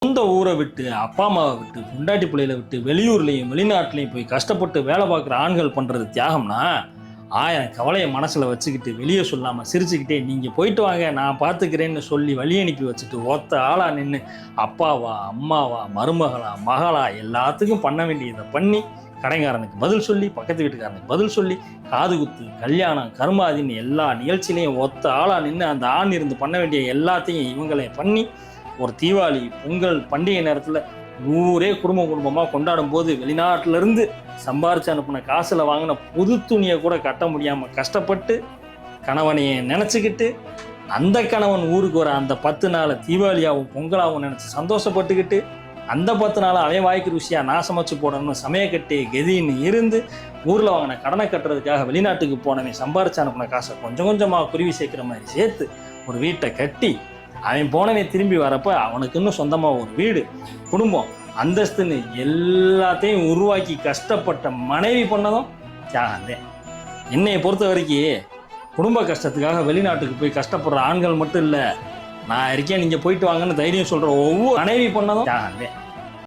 சொந்த ஊரை விட்டு அப்பா அம்மாவை விட்டு பொண்டாட்டி பிள்ளைகளை விட்டு வெளியூர்லேயும் வெளிநாட்டிலையும் போய் கஷ்டப்பட்டு வேலை பார்க்குற ஆண்கள் பண்ணுறது தியாகம்னா ஆயிரம் கவலையை மனசில் வச்சுக்கிட்டு வெளியே சொல்லாமல் சிரிச்சுக்கிட்டே நீங்கள் போயிட்டு வாங்க நான் பார்த்துக்கிறேன்னு சொல்லி வழி அனுப்பி வச்சுட்டு ஒத்த ஆளாக நின்று அப்பாவா அம்மாவா மருமகளா மகளா எல்லாத்துக்கும் பண்ண வேண்டியதை பண்ணி கடைக்காரனுக்கு பதில் சொல்லி பக்கத்து வீட்டுக்காரனுக்கு பதில் சொல்லி காது குத்து கல்யாணம் கருமாதின்னு எல்லா நிகழ்ச்சியிலையும் ஒத்த ஆளாக நின்று அந்த ஆண் இருந்து பண்ண வேண்டிய எல்லாத்தையும் இவங்களே பண்ணி ஒரு தீபாவளி பொங்கல் பண்டிகை நேரத்தில் ஊரே குடும்பமாக கொண்டாடும் போது வெளிநாட்டிலேருந்து சம்பாரிச்சு அனுப்பின காசில் வாங்கின புது துணியை கூட கட்ட முடியாமல் கஷ்டப்பட்டு கணவனையை நினச்சிக்கிட்டு அந்த கணவன் ஊருக்கு வர அந்த 10 நாள் தீபாவளியாகவும் பொங்கலாகவும் நினச்சி சந்தோஷப்பட்டுக்கிட்டு அந்த 10 நாள் அவன் வாய்க்கு ருசியாக நான் சமைச்சு போடணும்னு சமயக்கட்டி கெதின்னு இருந்து ஊரில் வாங்கின கடனை கட்டுறதுக்காக வெளிநாட்டுக்கு போனவன் சம்பாரிச்சு அனுப்பின காசை கொஞ்சம் கொஞ்சமாக குருவி சேர்க்குற மாதிரி சேர்த்து ஒரு வீட்டை கட்டி அவன் போனவன் திரும்பி வரப்போ அவனுக்கு இன்னும் சொந்தமாக ஒரு வீடு குடும்பம் அந்தஸ்துன்னு எல்லாத்தையும் உருவாக்கி கஷ்டப்பட்ட மனைவி பண்ணதும் தியாகந்தேன். என்னையை பொறுத்த வரைக்கும் குடும்ப கஷ்டத்துக்காக வெளிநாட்டுக்கு போய் கஷ்டப்படுற ஆண்கள் மட்டும் இல்லை, நான் இருக்கேன் நீங்கள் போயிட்டு வாங்கன்னு தைரியம் சொல்கிற ஒவ்வொரு மனைவி பண்ணதும் தியாகந்தேன்.